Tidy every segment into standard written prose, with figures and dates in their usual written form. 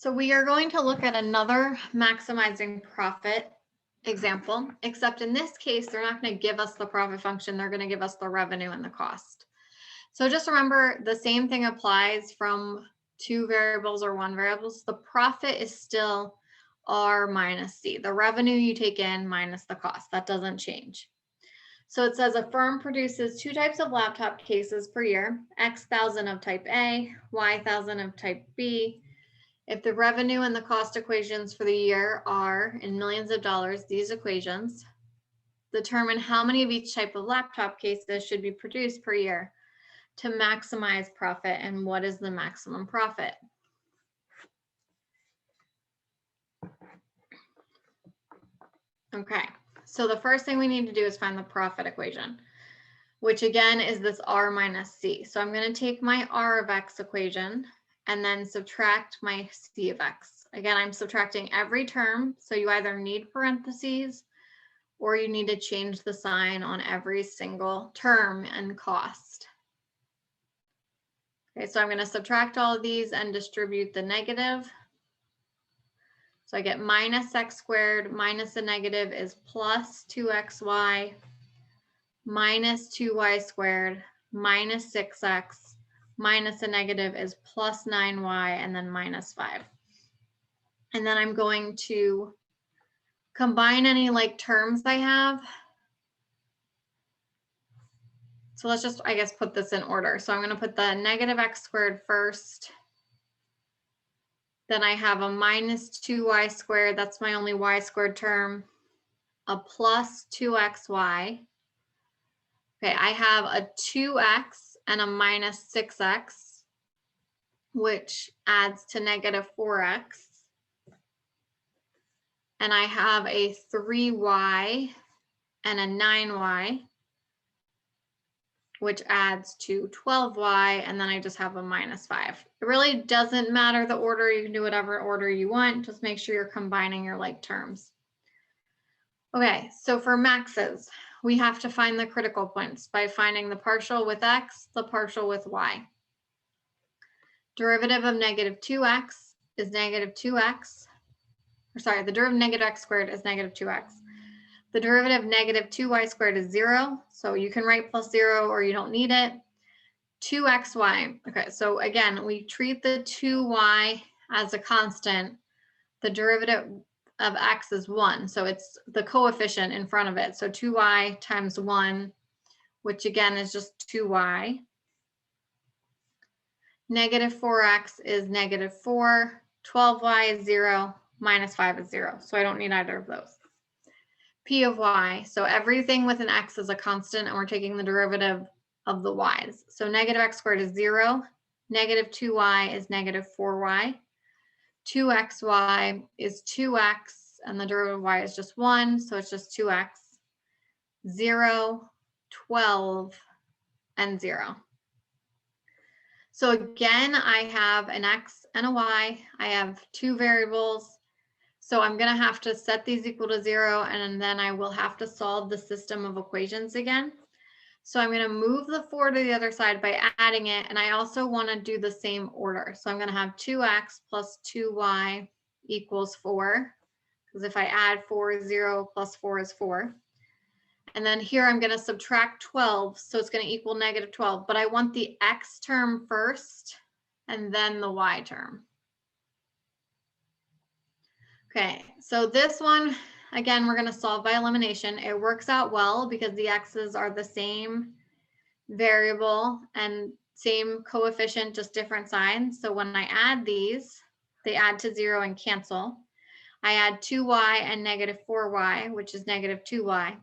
So we are going to look at another maximizing profit example, except in this case, they're not going to give us the profit function. They're going to give us the revenue and the cost. So just remember the same thing applies from two variables or one variables. The profit is still R minus C. The revenue you take in minus the cost. That doesn't change. So it says a firm produces 2 types of laptop cases per year, X thousand of type A, Y thousand of type B. If the revenue and the cost equations for the year are in millions of dollars, these equations determine how many of each type of laptop cases should be produced per year to maximize profit, and what is the maximum profit. Okay, so the first thing we need to do is find the profit equation, which again is this R minus C. So I'm going to take my R of X equation and then subtract my C of X. Again, I'm subtracting every term, so you either need parentheses or you need to change the sign on every single term and cost. Okay, so I'm going to subtract all of these and distribute the negative. So I get minus x squared minus the negative is plus 2xy minus 2y squared minus 6x minus the negative is plus 9y and then minus 5. And then I'm going to combine any like terms I have. So let's just, I guess, put this in order. So I'm going to put the negative x squared first. Then I have a minus 2y squared. That's my only y squared term. A plus 2xy. Okay, I have a 2x and a minus 6x, which adds to negative 4x. And I have a 3y and a 9y, which adds to 12y, and then I just have a minus 5. It really doesn't matter the order. You can do whatever order you want. Just make sure you're combining your like terms. Okay, so for maxes, we have to find the critical points by finding the partial with x, the partial with y. Derivative of negative 2x is negative 2x. Or sorry, the derivative of negative x squared is negative 2x. The derivative of negative 2y squared is 0. So you can write plus 0 or you don't need it. 2xy. Okay, so again, we treat the 2y as a constant. The derivative of x is 1. So it's the coefficient in front of it. So 2y times 1, which again is just 2y. Negative 4x is negative 4. 12y is 0. Minus 5 is 0. So I don't need either of those. P of y. So everything with an x is a constant, and we're taking the derivative of the y's. So negative x squared is 0. Negative 2y is negative 4y. 2xy is 2x, and the derivative of y is just 1, so it's just 2x. 0, 12, and 0. So again, I have an x and a y. I have two variables. So I'm going to have to set these equal to 0, and then I will have to solve the system of equations again. So I'm going to move the 4 to the other side by adding it, and I also want to do the same order. So I'm going to have 2x plus 2y equals 4, because if I add 4, 0 plus 4 is 4. And then here I'm going to subtract 12, so it's going to equal negative 12, but I want the x term first and then the y term. Okay, so this one, again, we're going to solve by elimination. It works out well because the x's are the same variable and same coefficient, just different signs. So when I add these, they add to 0 and cancel. I add 2y and negative 4y, which is negative 2y.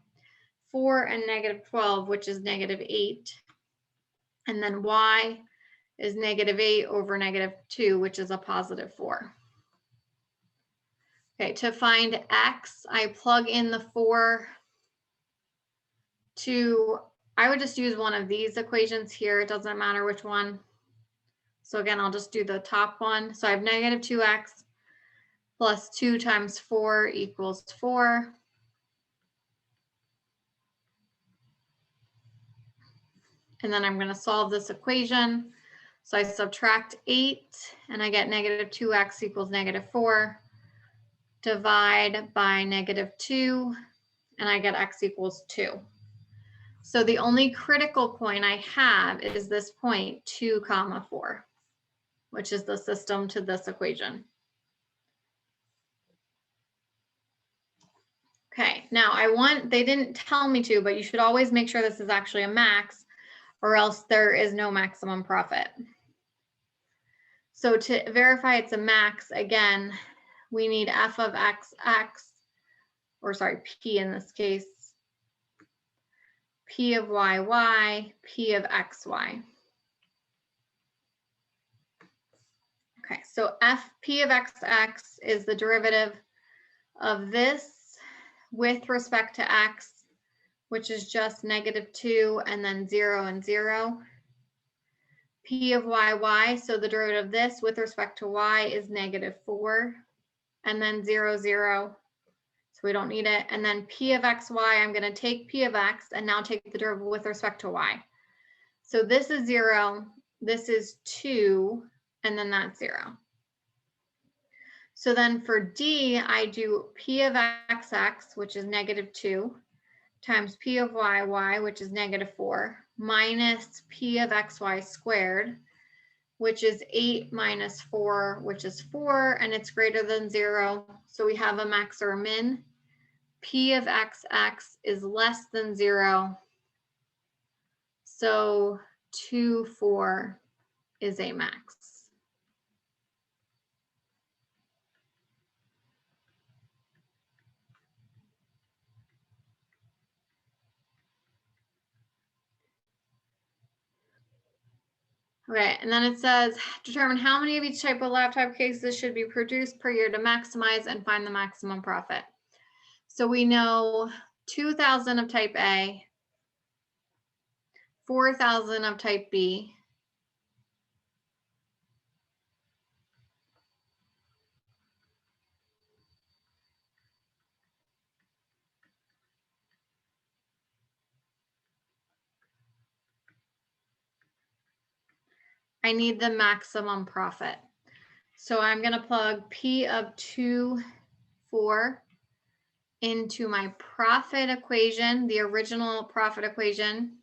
4 and negative 12, which is negative 8. And then y is negative 8 over negative 2, which is a positive 4. Okay, to find x, I plug in the 4 to, I would just use one of these equations here. It doesn't matter which one. So again, I'll just do the top one. So I have negative 2x plus 2 times 4 equals 4. And then I'm going to solve this equation. So I subtract 8 and I get negative 2x equals negative 4. Divide by negative 2 and I get x equals 2. So the only critical point I have is this point 2 comma 4, which is the system to this equation. Okay, now they didn't tell me to, but you should always make sure this is actually a max or else there is no maximum profit. So to verify it's a max, again, we need f of x, or sorry, p in this case, p of y, p of xy. Okay, so p of x is the derivative of this with respect to x, which is just negative 2 and then 0 and 0. P of y, so the derivative of this with respect to y is negative 4 and then 0, 0. So we don't need it. And then p of xy, I'm going to take p of x and now take the derivative with respect to y. So this is 0, this is 2, and then that's 0. So then for D, I do p of xx, which is negative 2, times p of y, which is negative 4, minus p of xy squared, which is 8 minus 4, which is 4, and it's greater than 0. So we have a max or a min. P of xx is less than 0. So 2, 4 is a max. Okay, and then it says, determine how many of each type of laptop cases should be produced per year to maximize and find the maximum profit. So we know 2,000 of type A, 4,000 of type B, I need the maximum profit. So I'm going to plug P of 2, 4 into my profit equation, the original profit equation,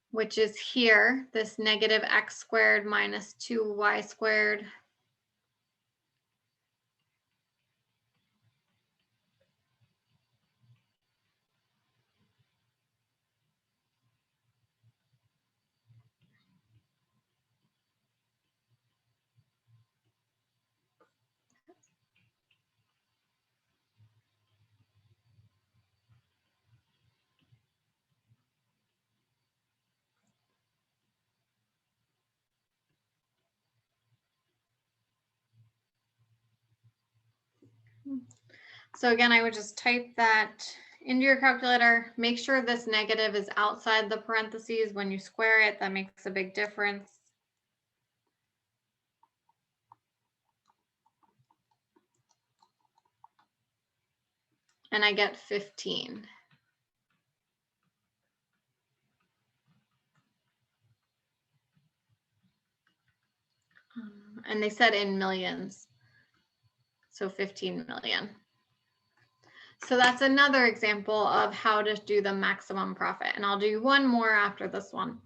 which is here, this negative x squared minus 2y squared. So again, I would just type that into your calculator. Make sure this negative is outside the parentheses when you square it. That makes a big difference. And I get 15. And they said in millions. So 15 million. So that's another example of how to do the maximum profit. And I'll do one more after this one.